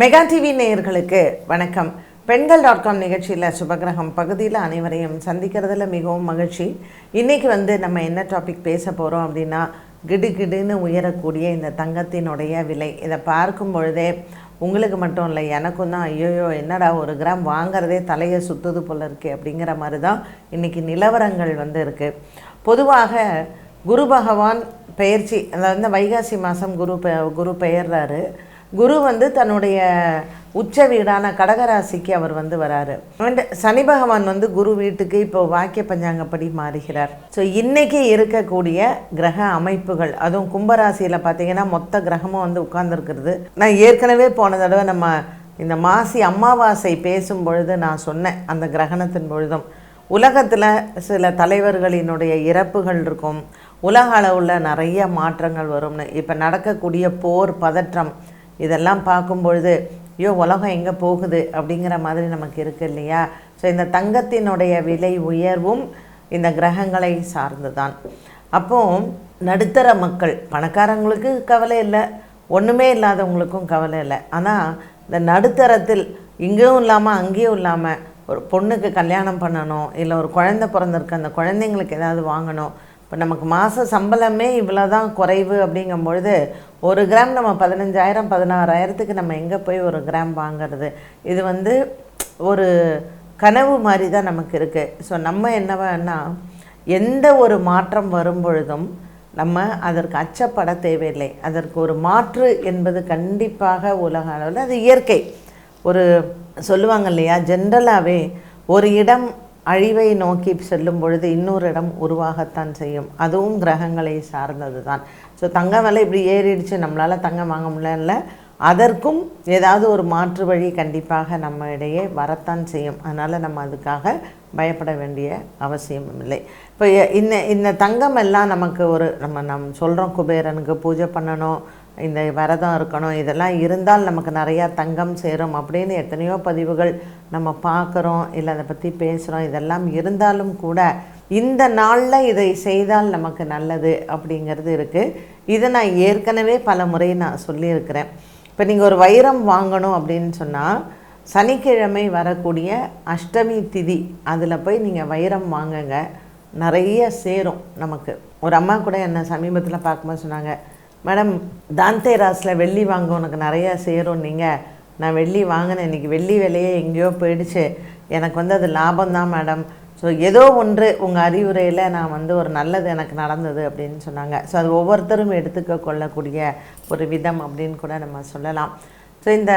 Mega TV நேயர்களுக்கு வணக்கம். பெண்கள்.com நிகழ்ச்சியில் சுபகிரகம் பகுதியில் அனைவரையும் சந்திக்கிறதுல மிகவும் மகிழ்ச்சி. இன்றைக்கி நம்ம என்ன டாபிக் பேச போகிறோம் அப்படின்னா, கிடுகிடுன்னு உயரக்கூடிய இந்த தங்கத்தினுடைய விலை. இதை பார்க்கும் பொழுதே உங்களுக்கு மட்டும் இல்லை, எனக்கும் தான் ஐயோயோ என்னடா ஒரு கிராம் வாங்கிறதே தலையை சுற்றுது போல இருக்குது அப்படிங்கிற மாதிரி தான் இன்றைக்கி நிலவரங்கள் இருக்குது. பொதுவாக குரு பகவான் பெயர்ச்சி, அதாவது வைகாசி மாதம் குரு பெயர்றாரு. குரு தன்னுடைய உச்ச வீடான கடகராசிக்கு அவர் வராரு. சனி பகவான் குரு வீட்டுக்கு இப்போ வாக்கிய பஞ்சாங்கப்படி மாறுகிறார். ஸோ இன்றைக்கி இருக்கக்கூடிய கிரக அமைப்புகள், அதுவும் கும்பராசியில் பார்த்தீங்கன்னா மொத்த கிரகமும் உட்கார்ந்துருக்கிறது. நான் ஏற்கனவே போன தடவை நம்ம இந்த மாசி அமாவாசை பேசும் பொழுது நான் சொன்னேன், அந்த கிரகணத்தின் பொழுதும் உலகத்தில் சில தலைவர்களினுடைய இறப்புகள் இருக்கும், உலக அளவில் நிறைய மாற்றங்கள் வரும்னு. இப்போ நடக்கக்கூடிய போர், பதற்றம் இதெல்லாம் பார்க்கும்பொழுது ஐயோ உலகம் எங்கே போகுது அப்படிங்கிற மாதிரி நமக்கு இருக்குது இல்லையா? ஸோ இந்த தங்கத்தினுடைய விலை உயர்வும் இந்த கிரகங்களை சார்ந்து தான். அப்போது நடுத்தர மக்கள், பணக்காரங்களுக்கு கவலை இல்லை, ஒன்றுமே இல்லாதவங்களுக்கும் கவலை இல்லை. ஆனால் இந்த நடுத்தரத்தில் இங்கேயும் இல்லாமல் அங்கேயும் இல்லாமல் ஒரு பொண்ணுக்கு கல்யாணம் பண்ணணும், இல்லை ஒரு குழந்தை பிறந்திருக்கு, அந்த குழந்தைங்களுக்கு ஏதாவது வாங்கணும். இப்போ நமக்கு மாத சம்பளமே இவ்வளோ தான் குறைவு அப்படிங்கும்பொழுது ஒரு கிராம் நம்ம 15,000 16,000க்கு நம்ம எங்கே போய் ஒரு கிராம் வாங்கிறது? இது ஒரு கனவு மாதிரி தான் நமக்கு இருக்குது. ஸோ நம்ம என்னவான்னா, எந்த ஒரு மாற்றம் வரும் பொழுதும் நம்ம அதற்கு அச்சப்பட தேவையில்லை. அதற்கு ஒரு மாற்று என்பது கண்டிப்பாக உலக அளவில் அது இயற்கை. ஒரு சொல்லுவாங்க இல்லையா, ஜென்ரலாகவே ஒரு இடம் அழிவை நோக்கி செல்லும் பொழுது இன்னொரு இடம் உருவாகத்தான் செய்யும். அதுவும் கிரகங்களை சார்ந்தது தான். ஸோ தங்க விலை இப்படி ஏறிடுச்சு, நம்மளால் தங்கம் வாங்க முடியல, அதற்கும் ஏதாவது ஒரு மாற்று வழி கண்டிப்பாக நம்ம இடையே வரத்தான் செய்யும். அதனால் நம்ம அதுக்காக பயப்பட வேண்டிய அவசியமும் இல்லை. இப்போ இந்த தங்கம் எல்லாம் நமக்கு நம்ம சொல்கிறோம், குபேரனுக்கு பூஜை பண்ணணும், இந்த விரதம் இருக்கணும், இதெல்லாம் இருந்தால் நமக்கு நிறையா தங்கம் சேரும் அப்படின்னு எத்தனையோ பதிவுகள் நம்ம பார்க்குறோம், இல்லை அதை பற்றி பேசுகிறோம். இதெல்லாம் இருந்தாலும் கூட இந்த நாளில் இதை செய்தால் நமக்கு நல்லது அப்படிங்கிறது இருக்குது. இதை நான் ஏற்கனவே பல முறை நான் சொல்லியிருக்கிறேன். இப்போ நீங்கள் ஒரு வைரம் வாங்கணும் அப்படின்னு சொன்னால், சனிக்கிழமை வரக்கூடிய அஷ்டமி திதி அதில் போய் நீங்கள் வைரம் வாங்குங்க, நிறைய சேரும் நமக்கு. ஒரு அம்மா கூட என்னை சமீபத்தில் பார்க்கும்போது சொன்னாங்க, மேடம் தாந்தேராஸில் வெள்ளி வாங்க உனக்கு நிறையா சேரும். நீங்கள் நான் வெள்ளி வாங்கினேன், இன்றைக்கி வெள்ளி விலையே எங்கேயோ போயிடுச்சு, எனக்கு அது லாபம்தான் மேடம். ஸோ ஏதோ ஒன்று உங்கள் அறிவுரையில் நான் ஒரு நல்லது எனக்கு நடந்தது அப்படின்னு சொன்னாங்க. ஸோ அது ஒவ்வொருத்தரும் எடுத்துக்க கொள்ளக்கூடிய ஒரு விதம் அப்படின்னு கூட நம்ம சொல்லலாம். ஸோ இந்த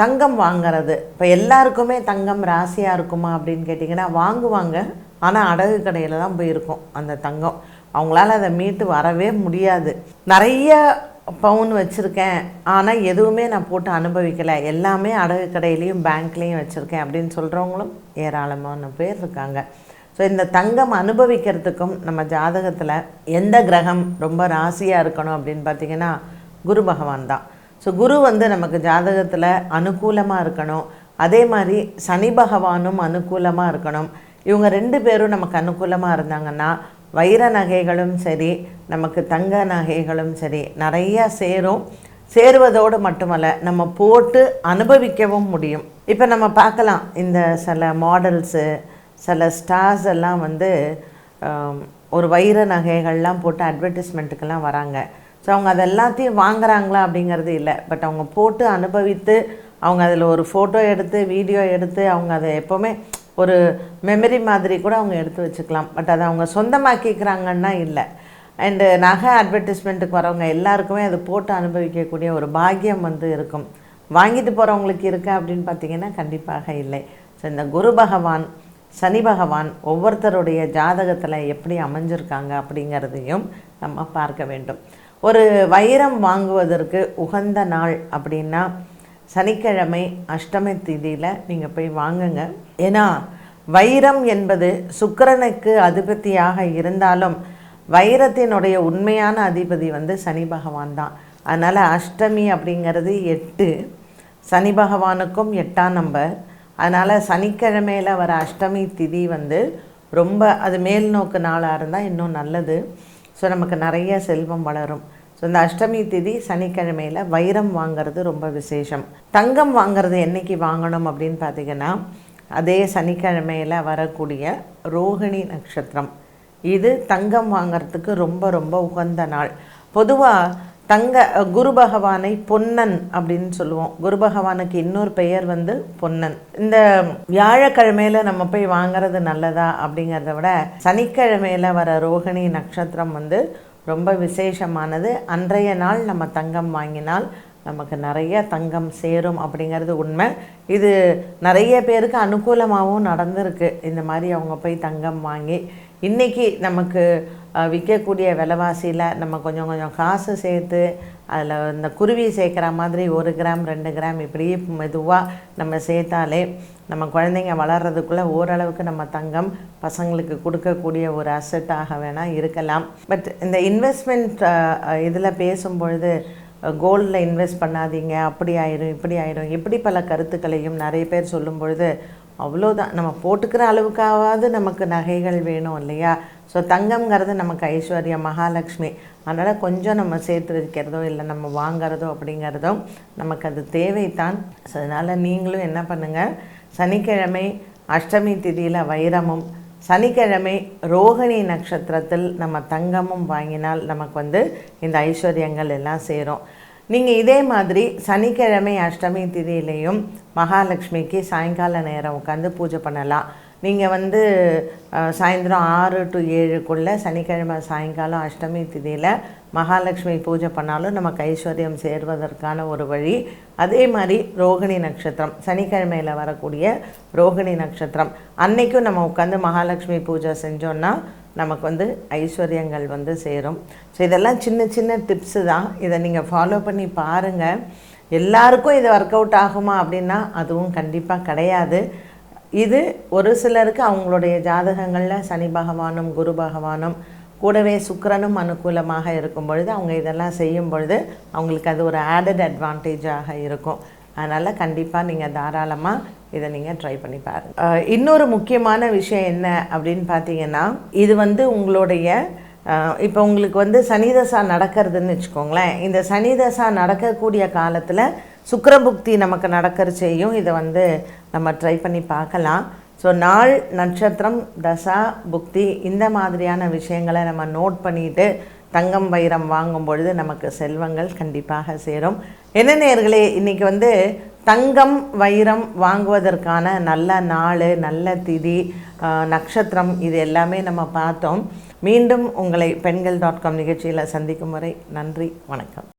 தங்கம் வாங்கிறது, இப்போ எல்லாருக்குமே தங்கம் ராசியாக இருக்குமா அப்படின்னு கேட்டிங்கன்னா வாங்குவாங்க, ஆனால் அடகு கடையில் தான் போயிருக்கும் அந்த தங்கம். அவங்களால அதை மீட்டு வரவே முடியாது. நிறைய பவுன் வச்சுருக்கேன், ஆனால் எதுவுமே நான் போட்டு அனுபவிக்கலை, எல்லாமே அடகு கடையிலையும் பேங்க்லேயும் வச்சுருக்கேன் அப்படின்னு சொல்கிறவங்களும் ஏராளமான பேர் இருக்காங்க. ஸோ இந்த தங்கம் அனுபவிக்கிறதுக்கும் நம்ம ஜாதகத்தில் எந்த கிரகம் ரொம்ப ராசியாக இருக்கணும் அப்படின்னு பார்த்திங்கன்னா குரு பகவான் தான். ஸோ குரு நமக்கு ஜாதகத்தில் அனுகூலமாக இருக்கணும். அதே மாதிரி சனி பகவானும் அனுகூலமாக இருக்கணும். இவங்க 2 பேரும் நமக்கு அனுகூலமாக இருந்தாங்கன்னா வைர நகைகளும் சரி, நமக்கு தங்க நகைகளும் சரி நிறையா சேரும். சேருவதோடு மட்டுமல்ல, நம்ம போட்டு அனுபவிக்கவும் முடியும். இப்போ நம்ம பார்க்கலாம், இந்த சில மாடல்ஸு, சில ஸ்டார்ஸ் எல்லாம் ஒரு வைர நகைகள்லாம் போட்டு அட்வர்டைஸ்மெண்ட்டுக்கெல்லாம் வராங்க. ஸோ அவங்க அது எல்லாத்தையும் வாங்குறாங்களா அப்படிங்கிறது இல்லை, பட் அவங்க போட்டு அனுபவித்து அவங்க அதில் ஒரு ஃபோட்டோ எடுத்து வீடியோ எடுத்து அவங்க அதை எப்போவுமே ஒரு மெமரி மாதிரி கூட அவங்க எடுத்து வச்சுக்கலாம். பட் அதை அவங்க சொந்தமாக்கிக்கிறாங்கன்னா இல்லை. அண்டு நகை அட்வர்டைஸ்மெண்ட்டுக்கு வரவங்க எல்லாருக்குமே அது போட்டு அனுபவிக்கக்கூடிய ஒரு பாக்கியம் இருக்கும். வாங்கிட்டு போகிறவங்களுக்கு இருக்கா அப்படின்னு பார்த்திங்கன்னா கண்டிப்பாக இல்லை. ஸோ இந்த குரு பகவான், சனி பகவான் ஒவ்வொருத்தருடைய ஜாதகத்தில் எப்படி அமைஞ்சிருக்காங்க அப்படிங்கிறதையும் நம்ம பார்க்க வேண்டும். ஒரு வைரம் வாங்குவதற்கு உகந்த நாள் அப்படின்னா சனிக்கிழமை அஷ்டமி திதியில் நீங்கள் போய் வாங்குங்க. ஏன்னா வைரம் என்பது சுக்கிரனுக்கு அதிபதியாக இருந்தாலும் வைரத்தினுடைய உண்மையான அதிபதி சனி பகவான் தான். அதனால் அஷ்டமி அப்படிங்கிறது 8, சனி பகவானுக்கும் 8ஆம் நம்பர். அதனால் சனிக்கிழமையில் வர அஷ்டமி திதி ரொம்ப அது மேல் நோக்கு நாளாக இருந்தால் இன்னும் நல்லது. ஸோ நமக்கு நிறைய செல்வம் வளரும். ஸோ இந்த அஷ்டமி திதி சனிக்கிழமையில் வைரம் வாங்கிறது ரொம்ப விசேஷம். தங்கம் வாங்கிறது என்றைக்கு வாங்கணும் அப்படின்னு பார்த்திங்கன்னா, அதே சனிக்கிழமையில் வரக்கூடிய ரோகிணி நட்சத்திரம். இது தங்கம் வாங்கிறதுக்கு ரொம்ப ரொம்ப உகந்த நாள். பொதுவாக குரு பகவானை பொன்னன் அப்படின்னு சொல்லுவோம். குரு பகவானுக்கு இன்னொரு பெயர் வந்து பொன்னன். இந்த வியாழக்கிழமையில் நம்ம போய் வாங்கிறது நல்லதா அப்படிங்கிறத விட சனிக்கிழமையில் வர ரோகிணி நட்சத்திரம் வந்து ரொம்ப விசேஷமானது. அன்றைய நாள் நம்ம தங்கம் வாங்கினால் நமக்கு நிறைய தங்கம் சேரும் அப்படிங்கிறது உண்மை. இது நிறைய பேருக்கு அனுகூலமாகவும் நடந்திருக்கு. இந்த மாதிரி அவங்க போய் தங்கம் வாங்கி இன்றைக்கி நமக்கு விற்கக்கூடிய விலைவாசியில் நம்ம கொஞ்சம் கொஞ்சம் காசு சேர்த்து அதில் இந்த குருவி சேர்க்குற மாதிரி 1 கிராம் 2 கிராம் இப்படி மெதுவாக நம்ம சேர்த்தாலே நம்ம குழந்தைங்க வளர்கிறதுக்குள்ளே ஓரளவுக்கு நம்ம தங்கம் பசங்களுக்கு கொடுக்கக்கூடிய ஒரு அசட்டாக வேணால் இருக்கலாம். பட் இந்த இன்வெஸ்ட்மெண்ட் இதில் பேசும்பொழுது கோல்டில் இன்வெஸ்ட் பண்ணாதீங்க, அப்படி ஆயிரும் இப்படி ஆயிரும் இப்படி பல கருத்துக்களையும் நிறைய பேர் சொல்லும் பொழுது அவ்வளோதான். நம்ம போட்டுக்கிற அளவுக்காவது நமக்கு நகைகள் வேணும் இல்லையா? ஸோ தங்கம்ங்கிறது நமக்கு ஐஸ்வர்யம், மகாலட்சுமி. அதனால் கொஞ்சம் நம்ம சேர்த்து வைக்கிறதோ இல்லை நம்ம வாங்கிறதோ அப்படிங்கிறதோ நமக்கு அது தேவைத்தான். ஸோ அதனால் நீங்களும் என்ன பண்ணுங்கள், சனிக்கிழமை அஷ்டமி திதியில் வைரமும் சனிக்கிழமை ரோகிணி நட்சத்திரத்தில் நம்ம தங்கமும் வாங்கினால் நமக்கு வந்து இந்த ஐஸ்வர்யங்கள் எல்லாம் சேரும். நீங்கள் இதே மாதிரி சனிக்கிழமை அஷ்டமி திதியிலையும் மகாலட்சுமிக்கு சாயங்கால நேரம் உட்காந்து பூஜை பண்ணலாம். நீங்கள் வந்து சாயந்தரம் 6 to 7 சனிக்கிழமை சாயங்காலம் அஷ்டமி திதியில் மகாலட்சுமி பூஜை பண்ணாலும் நமக்கு ஐஸ்வர்யம் சேர்வதற்கான ஒரு வழி. அதே மாதிரி ரோகிணி நட்சத்திரம் சனிக்கிழமையில் வரக்கூடிய ரோகிணி நட்சத்திரம் அன்னைக்கும் நம்ம உட்காந்து மகாலட்சுமி பூஜை செஞ்சோன்னா நமக்கு வந்து ஐஸ்வர்யங்கள் வந்து சேரும். ஸோ இதெல்லாம் சின்ன சின்ன டிப்ஸு தான். இதை நீங்கள் ஃபாலோ பண்ணி பாருங்கள். எல்லாருக்கும் இது ஒர்க் அவுட் ஆகுமா அப்படின்னா அதுவும் கண்டிப்பாக கிடையாது. இது ஒரு சிலருக்கு அவங்களுடைய ஜாதகங்களில் சனி பகவானும் குரு பகவானும் கூடவே சுக்கிரனும் அனுகூலமாக இருக்கும் பொழுது அவங்க இதெல்லாம் செய்யும் பொழுது அவங்களுக்கு அது ஒரு ஆடட் அட்வான்டேஜாக இருக்கும். அதனால் கண்டிப்பாக நீங்கள் தாராளமாக இதை நீங்கள் ட்ரை பண்ணி பாருங்கள். இன்னொரு முக்கியமான விஷயம் என்ன அப்படின்னு பார்த்தீங்கன்னா, இது வந்து உங்களுடைய இப்போ உங்களுக்கு வந்து சனிதசா நடக்கிறதுன்னு வச்சுக்கோங்களேன். இந்த சனிதசா நடக்கக்கூடிய காலத்தில் சுக்கிரபுக்தி நமக்கு நடக்கிறச்சையும் இதை வந்து நம்ம ட்ரை பண்ணி பார்க்கலாம். ஸோ நாள், நட்சத்திரம், தசா, புக்தி இந்த மாதிரியான விஷயங்களை நம்ம நோட் பண்ணிவிட்டு தங்கம் வைரம் வாங்கும் பொழுது நமக்கு செல்வங்கள் கண்டிப்பாக சேரும். என்ன நேயர்களே, இன்றைக்கி வந்து தங்கம் வைரம் வாங்குவதற்கான நல்ல நாள், நல்ல திதி, நட்சத்திரம் இது எல்லாமே நம்ம பார்த்தோம். மீண்டும் உங்களை Pengal.com நிகழ்ச்சியில் சந்திக்கும் வரை நன்றி, வணக்கம்.